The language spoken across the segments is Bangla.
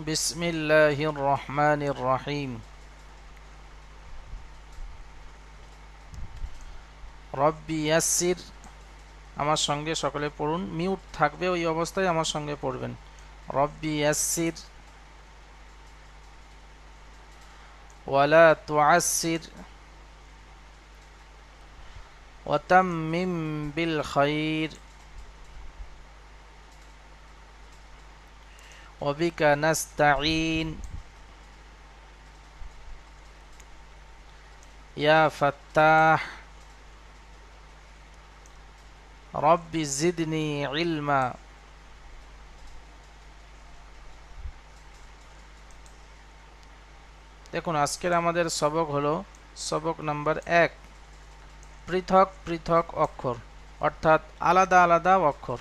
বিসমিল্লাহির রহমানির রহিম। রব্বি ইয়াসসির, আমার সঙ্গে সকলে পড়ুন। মিউট থাকবে, ওই অবস্থায় আমার সঙ্গে পড়বেন। রব্বি ইয়াসসির ওয়ালা তুআসসির ওয়াতাম্মিম বিল খাইর ওয়াবিকা নাস্তাঈন ইয়া ফাত্তাহ রব্বি জিদনি ইলমা। দেখুন, আজকের আমাদের সবক হলো সবক নাম্বার 1, পৃথক পৃথক অক্ষর, অর্থাৎ আলাদা আলাদা অক্ষর।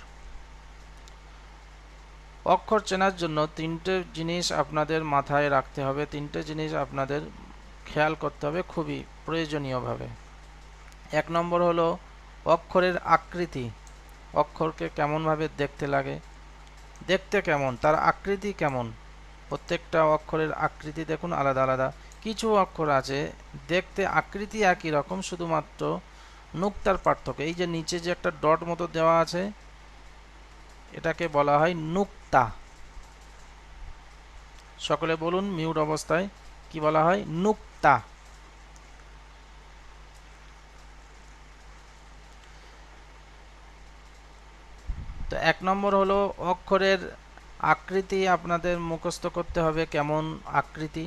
অক্ষর চেনার জন্য তিনটে জিনিস আপনাদের মাথায় রাখতে হবে, তিনটে জিনিস আপনাদের খেয়াল করতে হবে খুবই প্রয়োজনীয়ভাবে। 1 নম্বর হলো অক্ষরের আকৃতি। অক্ষরকে কেমনভাবে দেখতে লাগে, দেখতে কেমন, তার আকৃতি কেমন। প্রত্যেকটা অক্ষরের আকৃতি দেখুন আলাদা আলাদা। কিছু অক্ষর আছে দেখতে আকৃতি একই রকম, শুধুমাত্র নুক্তার পার্থক্য। এই যে নিচে যে একটা ডট মতো দেওয়া আছে, এটাকে বলা হয় নুক্তা। সকলে বলুন মিউট অবস্থায়, কি বলা হয়? নুক্তা। তো 1 নম্বর হলো অক্ষরের আকৃতি আপনাদের মুখস্থ করতে হবে, কেমন আকৃতি।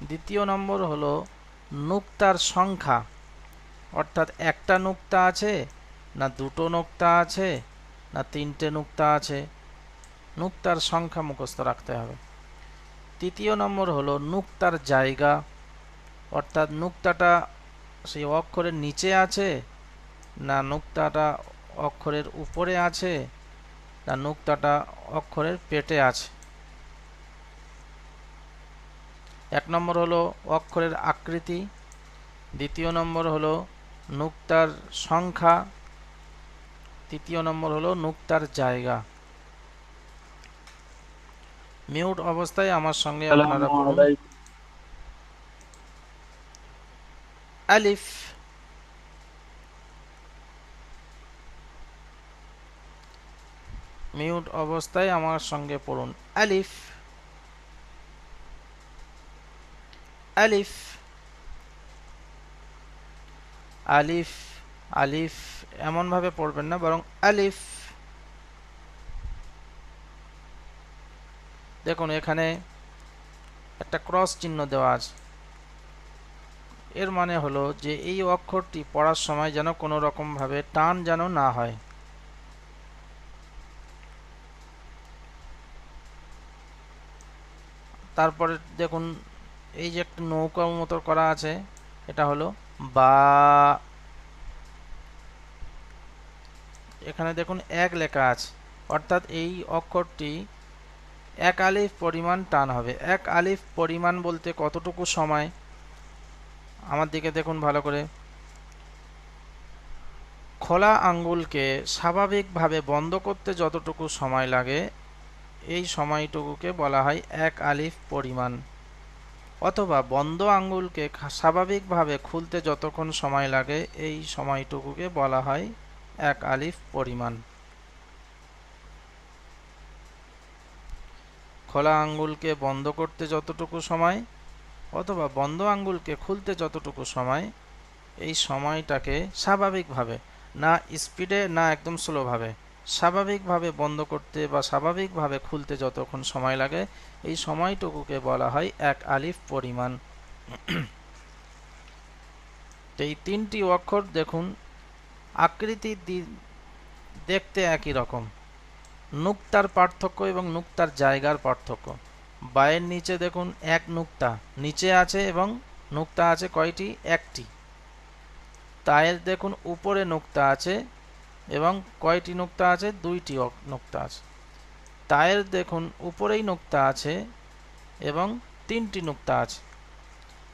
2 নম্বর হলো নুক্তার সংখ্যা, অর্থাৎ একটা নুক্তা আছে না দুটো নুক্তা আছে না তিনটে নুক্তা আছে, নুক্তার সংখ্যা মুখস্থ রাখতে হবে। 3 নম্বর হলো নুক্তার জায়গা, অর্থাৎ নুক্তাটা সেই অক্ষরের নিচে আছে না নুক্তাটা অক্ষরের উপরে আছে না নুক্তাটা অক্ষরের পেটে আছে। 1 নম্বর হলো অক্ষরের আকৃতি, 2 নম্বর হলো নুক্তার সংখ্যা, 3 নম্বর হলো নুক্তার জায়গা। মিউট অবস্থায় আমার সঙ্গে আপনারা পড়ুন। আলিফ, মিউট অবস্থায় আমার সঙ্গে পড়ুন। আলিফ আলিফ আলিফ আলিফ এমনভাবে পড়বেন না, বরং আলিফ। দেখুন এখানে একটা ক্রস চিহ্ন দেওয়া আছে, এর মানে হলো যে এই অক্ষরটি পড়ার সময় যেন কোনো রকম ভাবে টান যেন না হয়। তারপরে দেখুন এই যে একটা নৌকা মতো করা আছে, এটা হলো বা। এখানে দেখুন 1 লেখা আছে, অর্থাৎ এই অক্ষরটি 1 আলিফ পরিমাণ টান হবে। 1 আলিফ পরিমাণ বলতে কতটুকু সময়? আমার দিকে দেখুন ভালো করে। খোলা আঙ্গুলকে স্বাভাবিকভাবে বন্ধ করতে যতটুকু সময় লাগে, এই সময়টুকুকে বলা হয় 1 আলিফ পরিমাণ। অথবা বন্ধ আঙ্গুলকে স্বাভাবিকভাবে খুলতে যতক্ষণ সময় লাগে, এই সময়টুকুকে বলা হয় 1 আলিফ পরিমাণ। খোলা আঙ্গুলকে বন্ধ করতে যতটুকু সময় অথবা বন্ধ আঙ্গুলকে খুলতে যতটুকু সময়, এই সময়টাকে স্বাভাবিকভাবে, না স্পিডে না একদম স্লোভাবে, স্বাভাবিকভাবে বন্ধ করতে বা স্বাভাবিকভাবে খুলতে যতক্ষণ সময় লাগে, এই সময়টুকুকে বলা হয় 1 আলিফ পরিমাণ। এই 3টি অক্ষর দেখুন আকৃতি দেখতে একই রকম, নুক্তার পার্থক্য এবং নুক্তার জায়গার পার্থক্য। বায়ের নিচে দেখুন 1 নুক্তা নিচে আছে এবং নুক্তা আছে কয়টি? 1টি। তায়ের দেখুন উপরে নুক্তা আছে এবং কয়টি নুক্তা আছে? 2টি নুক্তা আছে। তায়ের দেখুন উপরেই নুক্তা আছে এবং 3টি নুক্তা আছে।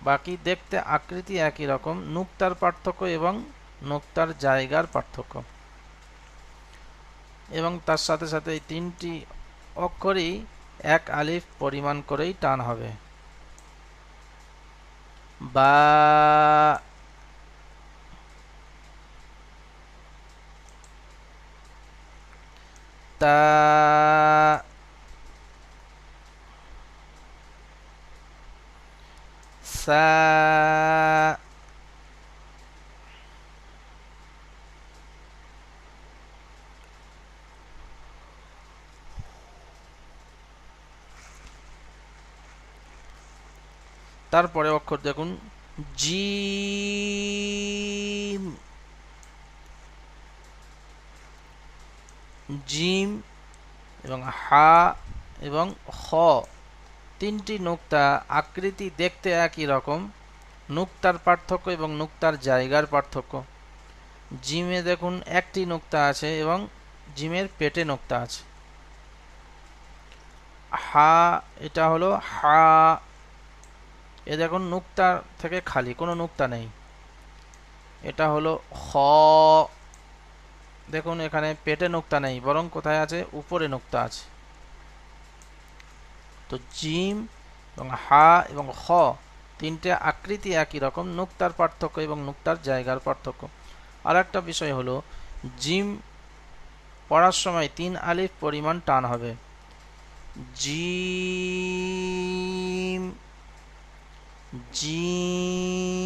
বাকি দেখতে আকৃতি একই রকম, নুক্তার পার্থক্য এবং নুক্তার জায়গার পার্থক্য। এবং তার সাথে সাথে এই 3টি অক্ষরই এক আলিফ পরিমাণ করেই টান হবে। বা, তা, সা, তারপরে অক্ষর দেখুন জিম, জিম এবং হা এবং খ, তিনটি নুক্তা, আকৃতি দেখতে একই রকম, নুক্তার পার্থক্য এবং নুক্তার জায়গার পার্থক্য। জিমে দেখুন একটি নুক্তা আছে এবং জিমের পেটে নুক্তা আছে। হা, এটা হলো হা, এ দেখুন নুক্তা থেকে খালি, কোনো নুক্তা নেই। এটা হলো খ, দেখুন এখানে পেটে নুক্তা নেই, বরং কোথায় আছে, উপরে নুক্তা আছে। তো জিম এবং হা এবং খ, তিনটে আকৃতি একই রকম, নুক্তার পার্থক্য এবং নুক্তার জায়গার পার্থক্য। আর একটা বিষয় হলো, জিম পড়ার সময় 3 আলিফ পরিমাণ টান হবে। জিম, জিম,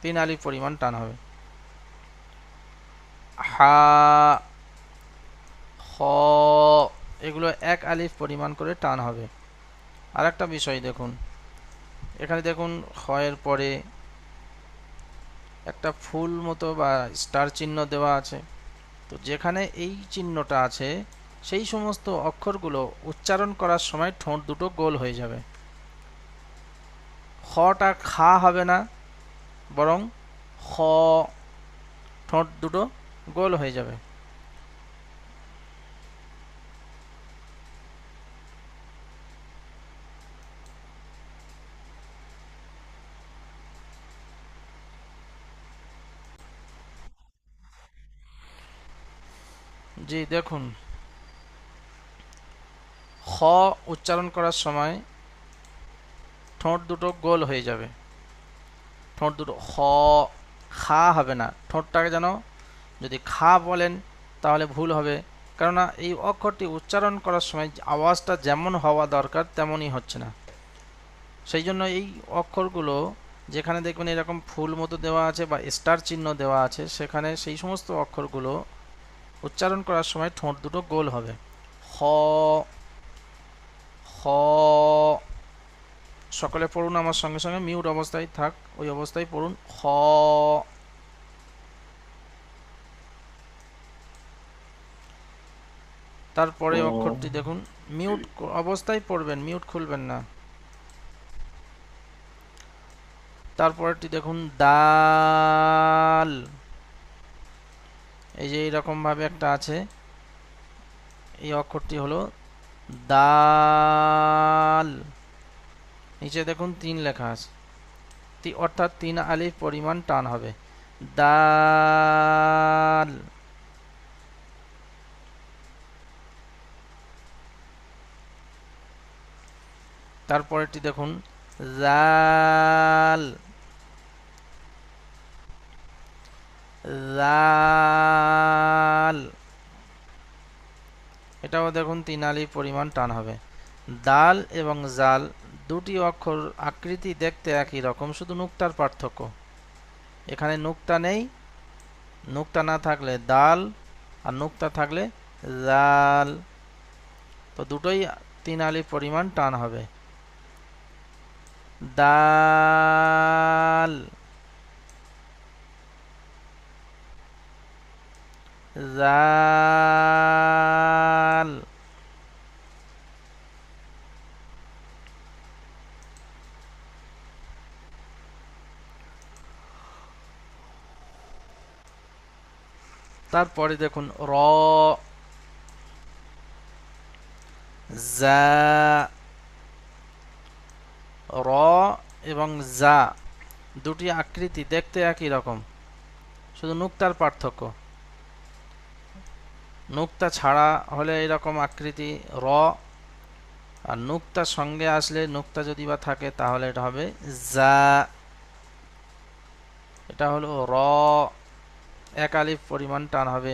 3 আলিফ পরিমাণ টান হবে। হা, খ, এগুলো 1 আলিফ পরিমাণ করে টান হবে। আর একটা বিষয় দেখুন, এখানে দেখুন খ এর পরে একটা ফুল মতো বা স্টার চিহ্ন দেওয়া আছে। তো যেখানে এই চিহ্নটা আছে সেই সমস্ত অক্ষরগুলো উচ্চারণ করার সময় ঠোঁট দুটো গোল হয়ে যাবে। খটা খা হবে না, বরং খ, ঠোঁট দুটো গোল হয়ে যাবে। জি দেখুন, খ উচ্চারণ করার সময় ঠোঁট দুটো গোল হয়ে যাবে, ঠোঁট দুটো খ, খা হবে না। ঠোঁটটাকে যেন, যদি খা বলেন তাহলে ভুল হবে, কেননা এই অক্ষরটি উচ্চারণ করার সময় আওয়াজটা যেমন হওয়া দরকার তেমনই হচ্ছে না। সেই জন্য এই অক্ষরগুলো যেখানে দেখবেন এরকম ফুল মতো দেওয়া আছে বা স্টার চিহ্ন দেওয়া আছে, সেখানে সেই সমস্ত অক্ষরগুলো উচ্চারণ করার সময় ঠোঁট দুটো গোল হবে। খ, খ, সকলে পড়ুন আমার সঙ্গে সঙ্গে, মিউট অবস্থায় থাক, ওই অবস্থায় পড়ুন। খ, তারপরে অক্ষরটি দেখুন, মিউট অবস্থায় পড়বেন, মিউট খুলবেন না। তারপরটি দেখুন দাল, এই যে এইরকম ভাবে একটা আছে, এই অক্ষরটি হলো দাল। নিচে দেখুন 3 লেখা আছে, অর্থাৎ 3 আলিফ পরিমাণ টান হবে। দাল। তারপরেরটি দেখুন জাল, জাল, এটাও দেখুন 3 আলিফ পরিমাণ টান হবে। দাল এবং জাল দুটি অক্ষর আকৃতি দেখতে একই রকম, শুধু নুক্তার পার্থক্য। এখানে নুক্তা নেই, নুক্তা না থাকলে দাল, আর নুক্তা থাকলে জাল, তো দুটোই 3 আলিফ পরিমাণ টান হবে। দাল, জাল। তারপরে দেখুন র, জা, র এবং জা দুটি আকৃতি দেখতে একই রকম, শুধু নুক্তার পার্থক্য। নুক্তা ছাড়া হলে এরকম আকৃতি র, আর নুক্তার সঙ্গে আসলে নুক্তা যদি বা থাকে তাহলে এটা হবে জা। এটা হলো র, এক আলিফ পরিমাণ টান হবে।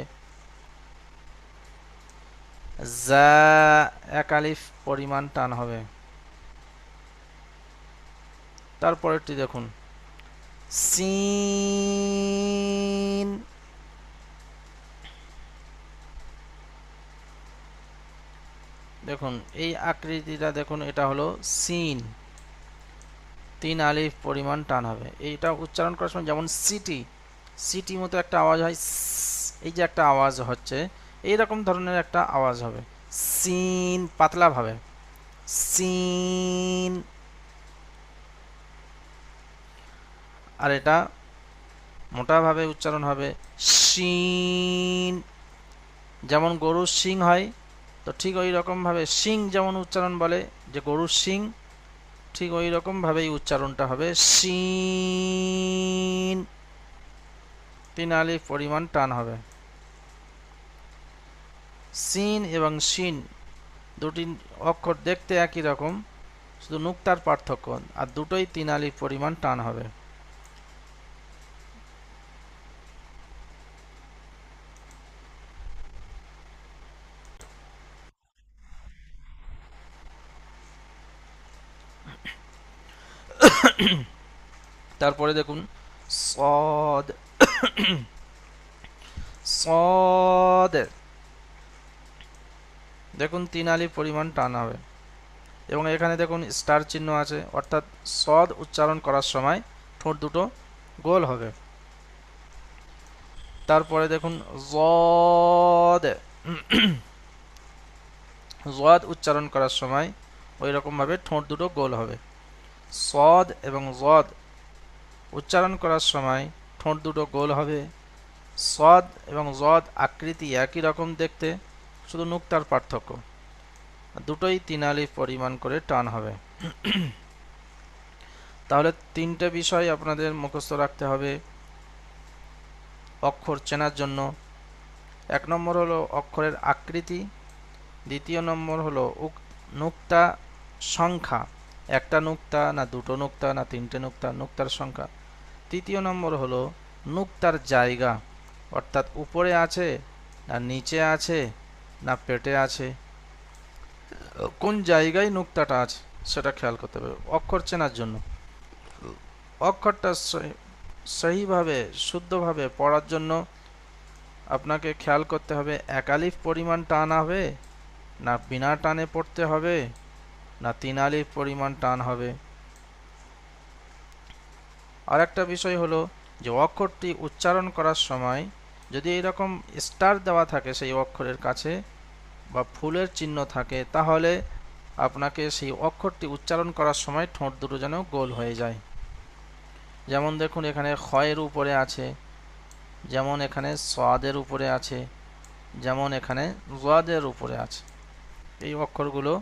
জা, এক আলিফ পরিমাণ টান হবে। তারপরেরটি দেখুন, সিন। দেখুন এই আকৃতিটা দেখুন, এটা হলো সিন, তিন আলিফ পরিমাণ টান হবে। এইটা উচ্চারণ করার সময় যেমন সিটি, সিটি মতো একটা আওয়াজ হয়, এই যে একটা আওয়াজ হচ্ছে, এইরকম ধরনের একটা আওয়াজ হবে। সিন পাতলা ভাবে, সিন। আর এটা মোটাভাবে উচ্চারণ হবে শিন। যেমন গরুর শিং হয়, তো ঠিক ওই রকমভাবে শিং যেমন উচ্চারণ বলে যে গরুর শিং, ঠিক ওই রকমভাবেই উচ্চারণটা হবে শিন, তিন আলিফ পরিমাণ টান হবে। সিন এবং শিন দুটি অক্ষর দেখতে একই রকম, শুধু নুক্তার পার্থক্য, আর দুটোই তিন আলিফ পরিমাণ টান হবে। তারপরে দেখুন সদ, সদ, দেখুন তিন আলিফ পরিমাণ টান হবে। এবং এখানে দেখুন স্টার চিহ্ন আছে, অর্থাৎ সদ উচ্চারণ করার সময় ঠোঁট দুটো গোল হবে। তারপরে দেখুন জদ, জদ উচ্চারণ করার সময় ওই রকমভাবে ঠোঁট দুটো গোল হবে। সদ এবং জদ উচ্চারণ করার সময় ঠোঁট দুটো গোল হবে। সদ এবং জদ আকৃতি একই রকম দেখতে, শুধু নুক্তার পার্থক্য, দুটোই তিন আলিফ পরিমাণ করে টান হবে। তাহলে তিনটে বিষয় আপনাদের মুখস্থ রাখতে হবে অক্ষর চেনার জন্য। এক নম্বর হলো অক্ষরের আকৃতি, দ্বিতীয় নম্বর হলো নুক্তা সংখ্যা, একটা নুক্তা না দুটো নুক্তা না তিনটে নুক্তা, নুক্তার সংখ্যা। তৃতীয় নম্বর হলো নুক্তার জায়গা, অর্থাৎ উপরে আছে না নিচে আছে না পেটে আছে, কোন জায়গায় নুক্তাটা আছে সেটা খেয়াল করতে হবে অক্ষর চেনার জন্য। অক্ষরটা সহিভাবে শুদ্ধভাবে পড়ার জন্য আপনাকে খেয়াল করতে হবে এক আলিফ পরিমাণ টান হবে না বিনা টানে পড়তে হবে না তিন আলিফ পরিমাণ টান হবে। আর একটা বিষয় হলো যে অক্ষরটি উচ্চারণ করার সময় যদি এইরকম স্টার দেওয়া থাকে সেই অক্ষরের কাছে বা ফুলের চিহ্ন থাকে, তাহলে আপনাকে সেই অক্ষরটি উচ্চারণ করার সময় ঠোঁট দুটো যেন গোল হয়ে যায়। যেমন দেখুন এখানে খয়ের উপরে আছে, যেমন এখানে সাদের উপরে আছে, যেমন এখানে জদের উপরে আছে। এই অক্ষরগুলো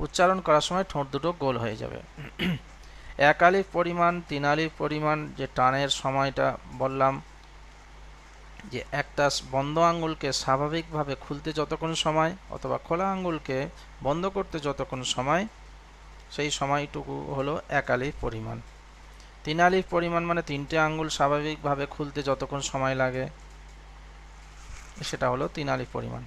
উচ্চারণ করার সময় ঠোঁট দুটো গোল হয়ে যাবে। এক আলিফ পরিমাণ তিন আলিফ পরিমাণ যে টানের সময়টা বললাম, যে একটা বন্ধ আঙ্গুলকে স্বাভাবিকভাবে খুলতে যতক্ষণ সময় অথবা খোলা আঙ্গুলকে বন্ধ করতে যতক্ষণ সময়, সেই সময়টুকু হলো এক আলিফ পরিমাণ। তিন আলিফ পরিমাণ মানে তিনটে আঙ্গুল স্বাভাবিকভাবে খুলতে যতক্ষণ সময় লাগে, সেটা হলো তিন আলিফ পরিমাণ।